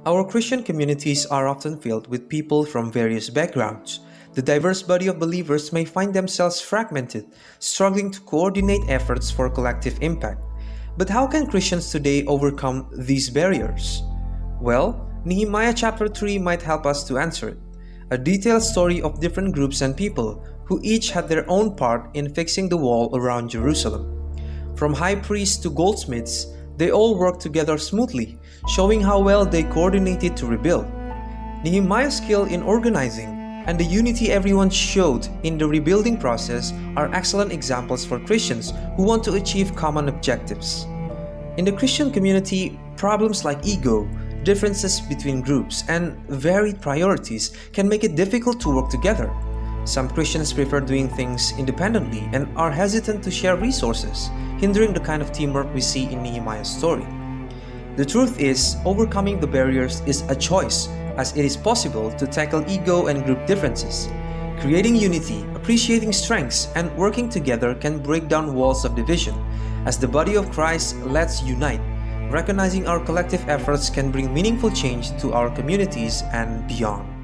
Our Christian communities are often filled with people from various backgrounds. The diverse body of believers may find themselves fragmented, struggling to coordinate efforts for collective impact. But how can Christians today overcome these barriers? Well, Nehemiah chapter 3 might help us to answer it. A detailed story of different groups and people who each had their own part in fixing the wall around Jerusalem. From high priests to goldsmiths, they all worked together smoothly, showing how well they coordinated to rebuild. Nehemiah's skill in organizing and the unity everyone showed in the rebuilding process are excellent examples for Christians who want to achieve common objectives. In the Christian community, problems like ego, differences between groups, and varied priorities can make it difficult to work together. Some Christians prefer doing things independently and are hesitant to share resources, hindering the kind of teamwork we see in Nehemiah's story. The truth is, overcoming the barriers is a choice, as it is possible to tackle ego and group differences. Creating unity, appreciating strengths, and working together can break down walls of division. As the body of Christ, let's unite. Recognizing our collective efforts can bring meaningful change to our communities and beyond.